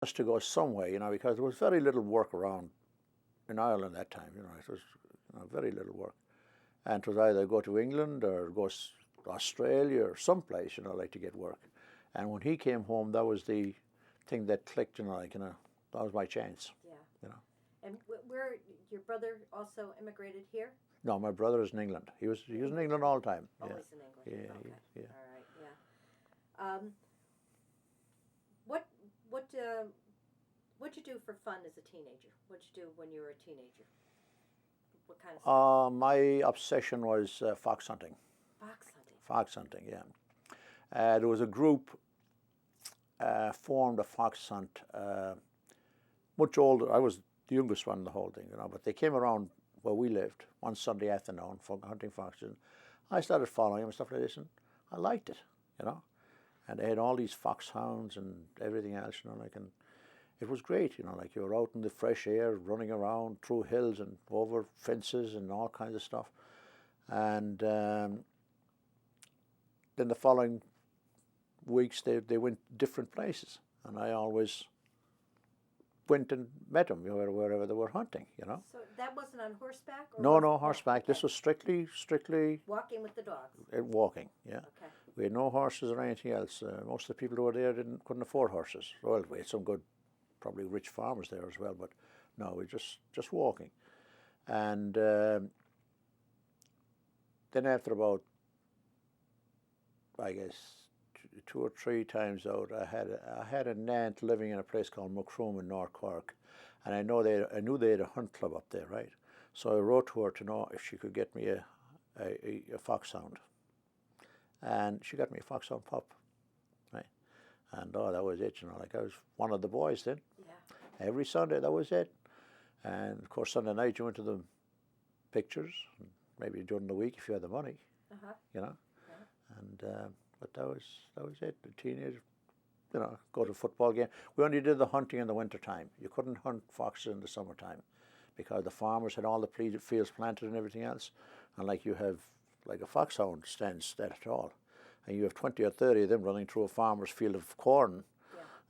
us to go somewhere, you know, because there was very little work around in Ireland that time, you know, it was very little work. And it was either go to England or go to Australia or someplace, you know, like to get work. And when he came home, that was the thing that clicked, you know, like, you know, that was my chance, Yeah. you know. And where your brother also immigrated here? No, my brother is in England. He was in England all the time. Yeah, Always in England. yeah, Okay. yeah. All right. Yeah. What what what'd you do for fun as a teenager? What'd you do when you were a teenager? What kind of stuff? My obsession was fox hunting. Fox hunting. Fox hunting, yeah. There was a group formed a fox hunt, much older. I was the youngest one in the whole thing, you know, but they came around where we lived one Sunday afternoon for hunting foxes. I started following them and stuff like this, and I liked it, you know. And they had all these foxhounds and everything else, you know, like, and it was great, you know, like you were out in the fresh air, running around through hills and over fences and all kinds of stuff. And then the following weeks they went different places, and I always went and met them, you know, wherever they were hunting, you know. So that wasn't on horseback? Or No, was no it? horseback. Okay. This was strictly Walking with the dogs. walking. Yeah, Okay. we had no horses or anything else. Most of the people who were there couldn't afford horses. Well, we had some good, probably rich farmers there as well, but no, we just walking. And then after about, I guess, two or three times out, I had an aunt living in a place called Muckroom in North Cork, and I knew they had a hunt club up there, right? So I wrote to her to know if she could get me a foxhound, and she got me a foxhound pup, right? And oh, that was it, you know. Like, I was one of the boys then. Yeah. Every Sunday, that was it. And of course, Sunday night you went to the pictures, maybe during the week if you had the money, Uh-huh. you know. Yeah. And but that was it. The teenage, you know, go to a football game. We only did the hunting in the winter time. You couldn't hunt foxes in the summertime because the farmers had all the fields planted and everything else. And like you have, like a foxhound stands that at all, and you have 20 or 30 of them running through a farmer's field of corn.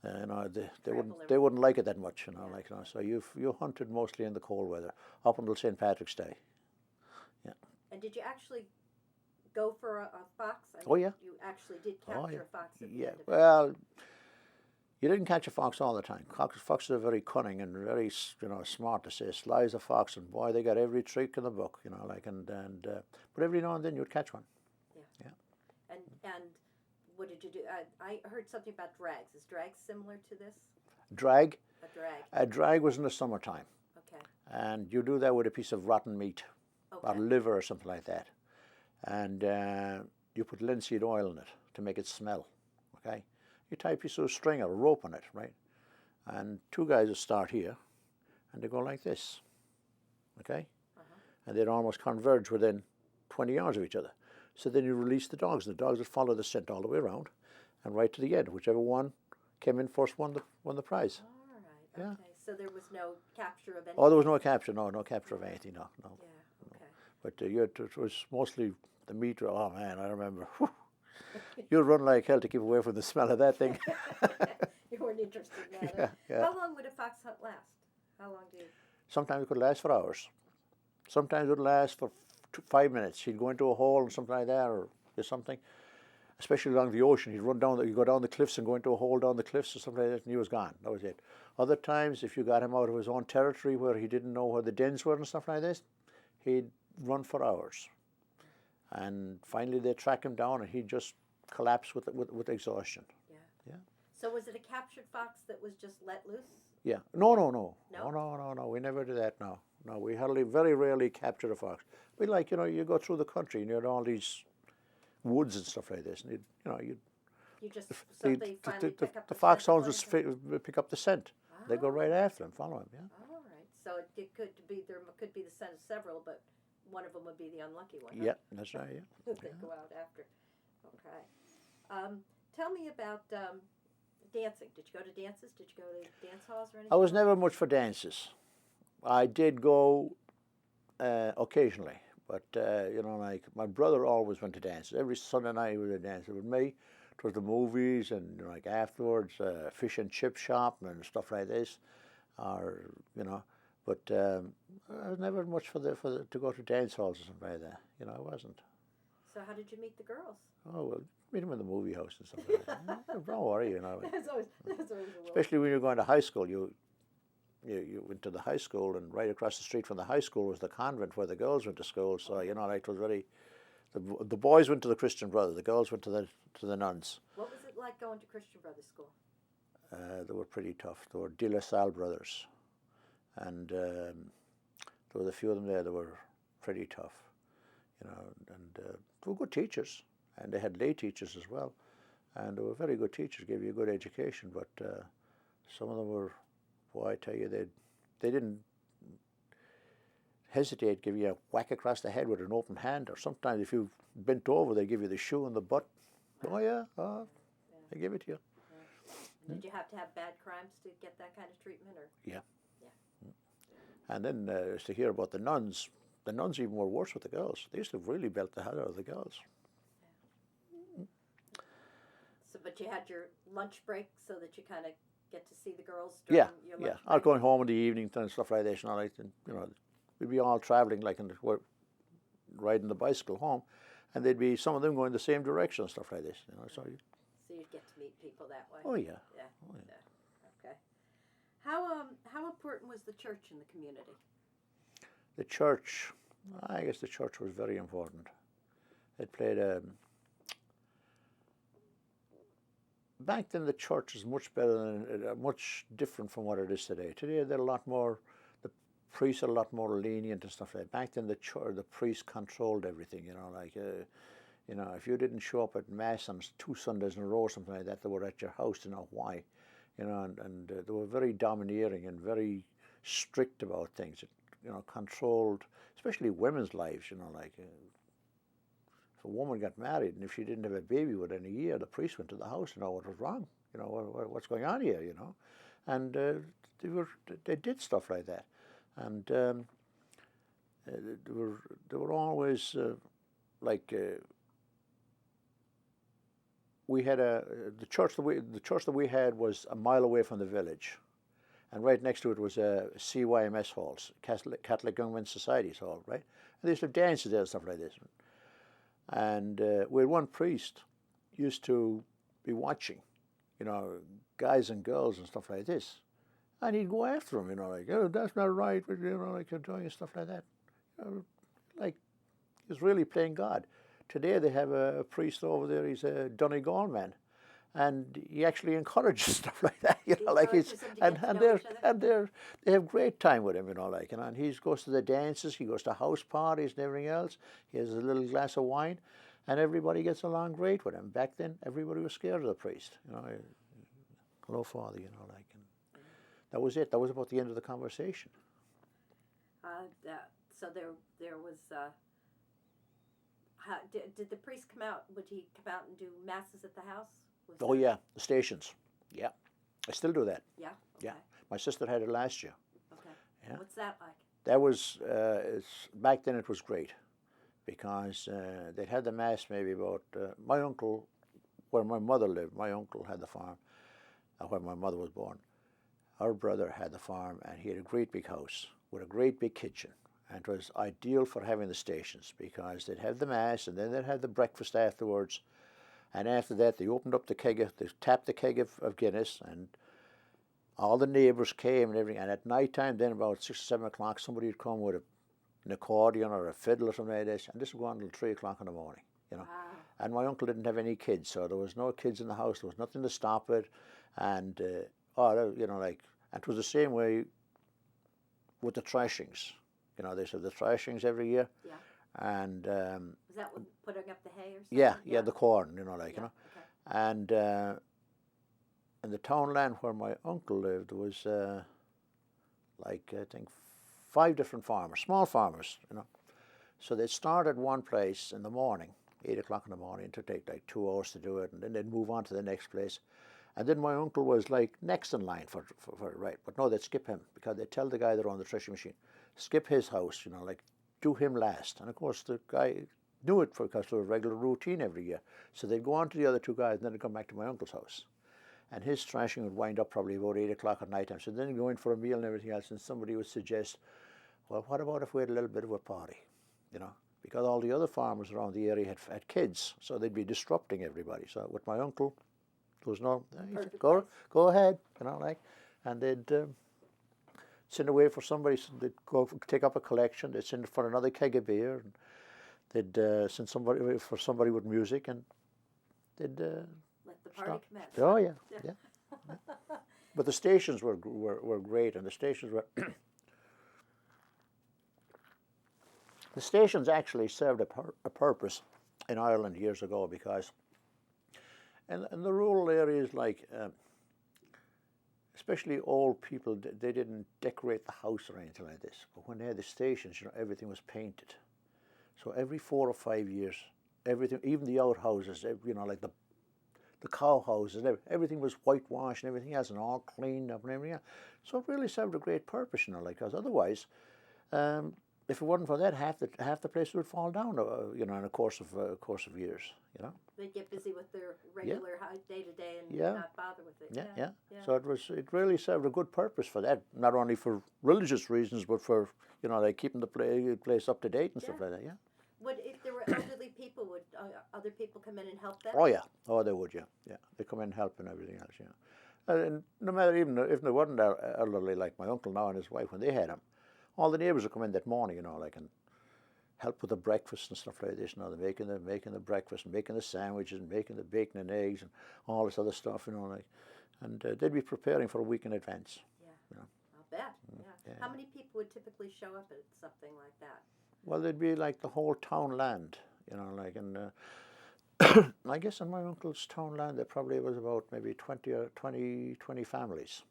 Yeah. You know, they Trample wouldn't like it that much, you know, Yeah. like, you know. So you hunted mostly in the cold weather up until St. Patrick's Day. Yeah. And did you actually go for a fox? I mean, Oh yeah. you actually did Oh capture yeah. a fox at the Yeah. end of it. Well, you didn't catch a fox all the time. Foxes are very cunning and very, you know, smart, to say. Sly as a fox, and boy, they got every trick in the book, you know, like, but every now and then you'd catch one. Yeah. Yeah. And what did you do? I heard something about drags. Is drag similar to this? Drag. A drag. A drag was in the summertime, Okay. and you do that with a piece of rotten meat, or Okay. liver or something like that, and you put linseed oil in it to make it smell. Okay. You tie a piece of string or a rope on it, right? And two guys will start here, and they go like this, okay? Uh-huh. And they'd almost converge within 20 yards of each other. So then you release the dogs. The dogs would follow the scent all the way around, and right to the end. Whichever one came in first won the prize. All right. Yeah. Okay. So there was no capture of anything. Oh, there was no capture. No capture of anything. No. Yeah. Okay. But it was mostly the meat. Oh man, I remember. You'd run like hell to keep away from the smell of that thing. You weren't interested in that. Yeah, yeah. How long would a fox hunt last? How long do you? Sometimes it could last for hours. Sometimes it would last for 5 minutes. He'd go into a hole and something like that, or something. Especially along the ocean, he'd he'd go down the cliffs and go into a hole down the cliffs or something like that, and he was gone. That was it. Other times, if you got him out of his own territory where he didn't know where the dens were and stuff like this, he'd run for hours. And finally, they'd track him down, and he'd just collapse with exhaustion. Yeah. Yeah. So was it a captured fox that was just let loose? Yeah. No. No? No. We never did that. No. We very rarely captured a fox. We, like, you know, you go through the country and you had all these woods and stuff like this, and You just the, so they finally pick up the the foxhounds scent of would pick up the scent. They go right after him, follow him. Yeah. All right. So it could be there could be the scent of several, but one of them would be the unlucky one. Huh? Yeah, that's right. Yeah. They go out after. Okay. Tell me about dancing. Did you go to dances? Did you go to dance halls or anything? I was never much for dances. I did go occasionally, but you know, like, my brother always went to dances. Every Sunday night he was a dancer. With me, it was the movies and like afterwards, fish and chip shop and stuff like this, or But I was never much for the to go to dance halls or something like that. I wasn't. So how did you meet the girls? Oh well, meet them in the movie house and stuff like that. Don't worry, That's always a little. Especially when you're going to high school, you went to the high school, and right across the street from the high school was the convent where the girls went to school. So like it was very. The boys went to the Christian Brothers, the girls went to the nuns. What was it like going to Christian Brothers school? They were pretty tough. They were De La Salle brothers, and there was a few of them there that were pretty tough, and they were good teachers, and they had lay teachers as well, and they were very good teachers, gave you a good education. But some of them were, boy, I tell you, they didn't hesitate, give you a whack across the head with an open hand, or sometimes if you bent over, they give you the shoe in the butt. Oh yeah, they give it to you. Yeah. Did you have to have bad crimes to get that kind of treatment, or? Yeah. And then to hear about the nuns even were worse with the girls. They used to really belt the hell out of the girls. Yeah. So, but you had your lunch break so that you kind of get to see the girls during your lunch break? I was going home in the evening and stuff like this, and we'd be all traveling riding the bicycle home, and they'd be some of them going the same direction and stuff like this. So you'd get to meet people that way. Oh yeah. Yeah. Oh, yeah. Okay. How important was the church in the community? The church, I guess the church was very important. It played back then the church is much better than, much different from what it is today. Today they're a lot more, the priests are a lot more lenient and stuff like that. Back then the priest controlled everything, if you didn't show up at Mass on 2 Sundays in a row or something like that, they were at your house, why, and they were very domineering and very strict about things. It, controlled, especially women's lives, if a woman got married and if she didn't have a baby within a year, the priest went to the house to know what was wrong, what's going on here, and they did stuff like that, and they were always we had the church that we had was a mile away from the village, and right next to it was a CYMS halls, Catholic Young Men's Society's hall, right? And they used to have dances there and stuff like this. And we had one priest used to be watching, guys and girls and stuff like this, and he'd go after them, that's not right, like you're doing stuff like that, like he was really playing God. Today they have a priest over there. He's a Donegal man, and he actually encourages stuff like that. They have great time with him. And he goes to the dances. He goes to house parties and everything else. He has a little glass of wine, and everybody gets along great with him. Back then, everybody was scared of the priest. Hello, Father. And that was it. That was about the end of the conversation. So there was. Did the priest come out? Would he come out and do masses at the house? Yeah, the stations. Yeah, I still do that. Yeah. Okay. Yeah, my sister had it last year. Okay. Yeah. What's that like? That was back then. It was great because they'd had the mass maybe about my uncle, where my mother lived. My uncle had the farm where my mother was born. Our brother had the farm, and he had a great big house with a great big kitchen. And it was ideal for having the stations because they'd have the mass and then they'd have the breakfast afterwards. And after that, they opened up they tapped the keg of Guinness, and all the neighbours came and everything. And at night time, then about 6 or 7 o'clock, somebody would come with an accordion or a fiddle or something like this. And this would go on until 3 o'clock in the morning, Wow. And my uncle didn't have any kids, so there was no kids in the house. There was nothing to stop it. And, and it was the same way with the thrashings. They have the thrashings every year. Yeah. And was that with putting up the hay or something? Yeah, the corn, Okay. And in the townland where my uncle lived was I think 5 different farmers, small farmers, So they'd start at one place in the morning, 8 o'clock in the morning. It would take like 2 hours to do it, and then they'd move on to the next place. And then my uncle was like next in line for right, but no, they'd skip him because they'd tell the guy that owned the threshing machine, skip his house, do him last. And of course the guy knew it because it was a regular routine every year. So they'd go on to the other two guys, and then they'd come back to my uncle's house. And his thrashing would wind up probably about 8 o'clock at night time. So then they'd go in for a meal and everything else, and somebody would suggest, well, what about if we had a little bit of a party, you know? Because all the other farmers around the area had kids, so they'd be disrupting everybody. So with my uncle, there was no, he said, go ahead, you know, like, and they'd send away for somebody, so they'd go take up a collection, they'd send for another keg of beer, and they'd send somebody for somebody with music, and they'd let the party commence. Oh yeah, yeah. But the stations were great, and the stations were the stations actually served a purpose in Ireland years ago, because in the rural areas, like especially old people, they didn't decorate the house or anything like this. But when they had the stations, you know, everything was painted. So every 4 or 5 years, everything, even the outhouses, you know, like the cow houses, everything was whitewashed and everything else, and all cleaned up and everything else. So it really served a great purpose, you know, like, because otherwise, if it wasn't for that, half the place would fall down, you know, in a course of years, you know. They'd get busy with their regular day to day and not bother with it. Yeah. So it really served a good purpose for that, not only for religious reasons, but for, you know, like keeping the place up to date and stuff like that. Yeah. Would, if there were elderly people, would other people come in and help them? Oh yeah, they would. Yeah. They come in and help and everything else. Yeah. And no matter, even if they weren't elderly, like my uncle now and his wife, when they had him, all the neighbours would come in that morning, you know, like, and help with the breakfast and stuff like this. You know, they're making the breakfast, and making the sandwiches, and making the bacon and eggs, and all this other stuff, you know, like, and they'd be preparing for a week in advance. Yeah, you know. I'll bet. Yeah. How many people would typically show up at something like that? Well, they'd be like the whole town land, you know, like, and I guess in my uncle's town land there probably was about maybe 20 families.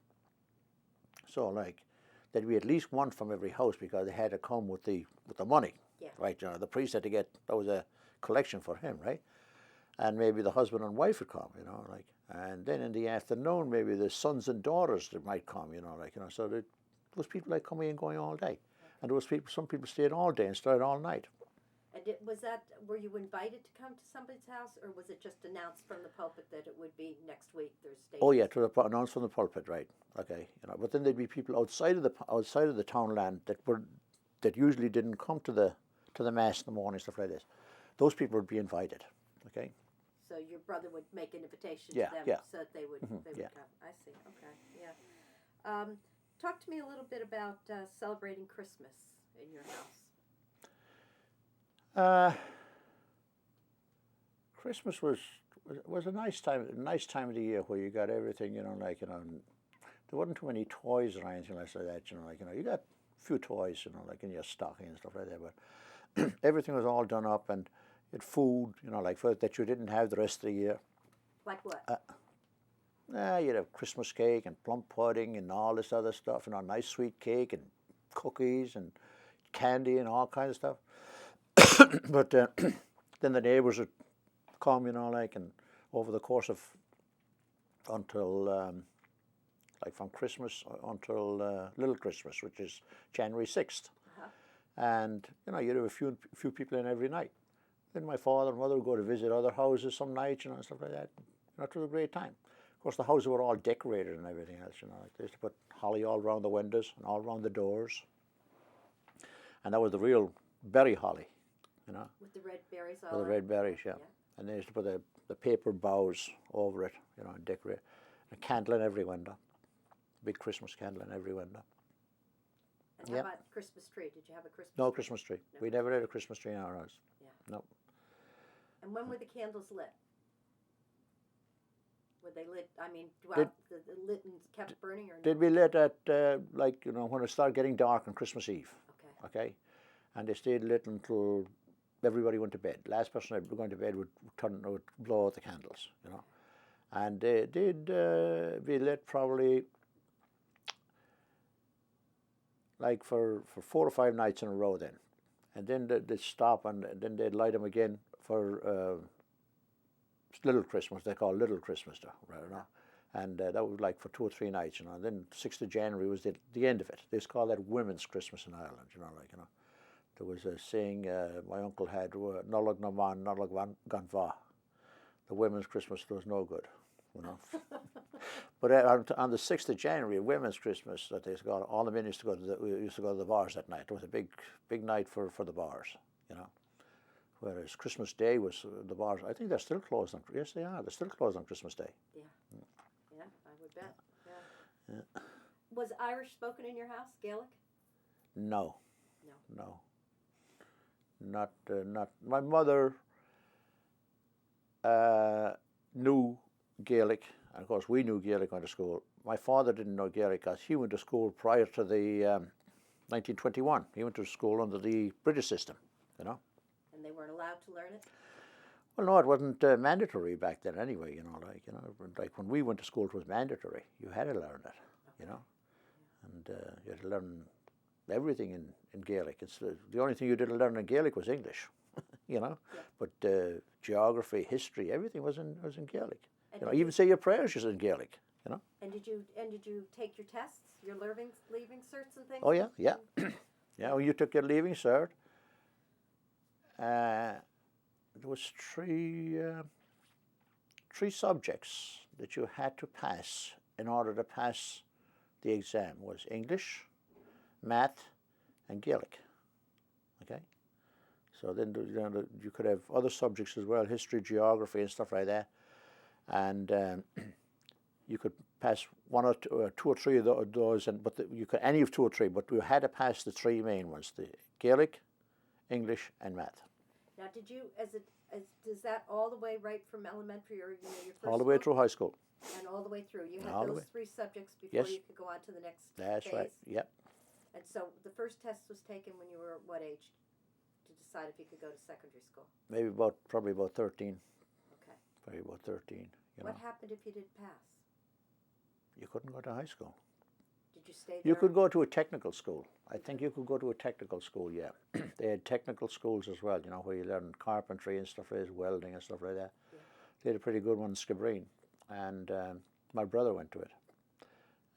So like, there'd be at least one from every house, because they had to come with the money. Yeah. Right, you know, the priest had to get, that was a collection for him, right? And maybe the husband and wife would come, you know, like, and then in the afternoon maybe the sons and daughters that might come, you know, like, you know, so there was people like coming and going all day. Okay. And there was some people stayed all day and stayed all night. And were you invited to come to somebody's house, or was it just announced from the pulpit that it would be next week, Thursday? Oh yeah, to announced from the pulpit, right? Okay, you know, but then there'd be people outside of the town land that usually didn't come to the mass in the morning, stuff like this. Those people would be invited. Okay. So your brother would make an invitation to them so that they would come. I see. Okay. Yeah. Talk to me a little bit about celebrating Christmas in your house. Christmas was a nice time of the year, where you got everything, you know, like, you know, there wasn't too many toys or anything like that, you know, like, you know, you got a few toys, you know, like in your stocking and stuff like that, but everything was all done up, and you had food, you know, like, that you didn't have the rest of the year. Like what? You'd have Christmas cake and plum pudding and all this other stuff, you know, nice sweet cake and cookies and candy and all kinds of stuff. But then the neighbours would come, you know, like, and over the course of until like from Christmas until Little Christmas, which is January 6th. And, you know, you'd have a few people in every night. Then my father and mother would go to visit other houses some nights, you know, and stuff like that. You know, it was a great time. Of course, the houses were all decorated and everything else, you know, like, they used to put holly all around the windows and all around the doors. And that was the real berry holly, you know. With the red berries all With the red berries, yeah. And they used to put the paper boughs over it, you know, and decorate. A candle in every window. Big Christmas candle in every window. And how about Christmas tree? Did you have a Christmas tree? No Christmas tree. No. We never had a Christmas tree in our house. Yeah. No. And when were the candles lit? Were they lit, I mean, throughout the lit and kept burning, or no? They'd be lit at, like, you know, when it started getting dark on Christmas Eve. Okay. And they stayed lit until everybody went to bed. Last person that was going to bed would blow out the candles, you know. And they'd be lit probably like for 4 or 5 nights in a row then. And then they'd stop, and then they'd light them again for Little Christmas. They call Little Christmas, right? You know? And that was like for 2 or 3 nights, you know. And then 6th of January was the end of it. They used to call that Women's Christmas in Ireland, you know, like, you know. there was a saying my uncle had, Nullag na man, nullag gan va. The women's Christmas was no good, you know. But on the 6th of January, Women's Christmas, that they got all the men used to go to the bars that night. It was a big night for the bars, you know. Whereas Christmas Day was the bars. I think they're still closed on. Yes, they are. They're still closed on Christmas Day. Yeah, yeah, I would bet. Yeah. Was Irish spoken in your house, Gaelic? No. Not. My mother knew Gaelic, and of course we knew Gaelic going to school. My father didn't know Gaelic because he went to school prior to the 1921. He went to school under the British system, you know. And they weren't allowed to learn it? Well, no, it wasn't mandatory back then anyway, you know, like when we went to school it was mandatory. You had to learn it, you know. And you had to learn everything in Gaelic. It's the only thing you didn't learn in Gaelic was English, you know. Yeah. But geography, history, everything was in Gaelic. And you know, even say your prayers was in Gaelic, you know. And did you take your tests, your leaving certs and things? Oh yeah. Yeah, when you took your leaving cert, there was three subjects that you had to pass in order to pass the exam. Was English, math, and Gaelic. Okay, so then you could have other subjects as well, history, geography, and stuff like that, and you could pass one or two or three of those, you could any of two or three, but you had to pass the three main ones: the Gaelic, English, and math. Now, did you does that all the way right from elementary or your first all the way through high school? And all the way through, you had those three subjects before yes. You could go on to the next That's phase? Right. Yep. And so the first test was taken when you were what age to decide if you could go to secondary school? Maybe probably about 13. Okay. Probably about 13. What happened if you didn't pass? You couldn't go to high school. Did you stay there? You could go to a technical school. I think you could go to a technical school, yeah. They had technical schools as well, you know, where you learn carpentry and stuff like that, welding and stuff like that. Yeah. They had a pretty good one in Skibbereen. And my brother went to it.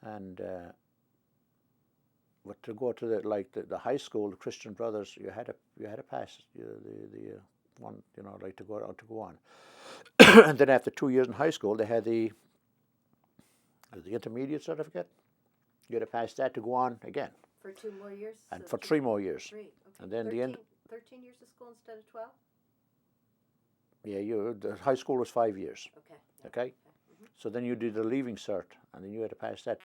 And but to go to the high school, the Christian Brothers, you had to pass the one, you know, like to go on. And then after 2 years in high school, they had the intermediate certificate. You had to pass that to go on again. For 2 more years? And for 3 more years. 3, okay. And then 13 years of school instead of 12? Yeah, the high school was 5 years. Okay. Okay? Mm-hmm. So then you did the leaving cert, and then you had to pass that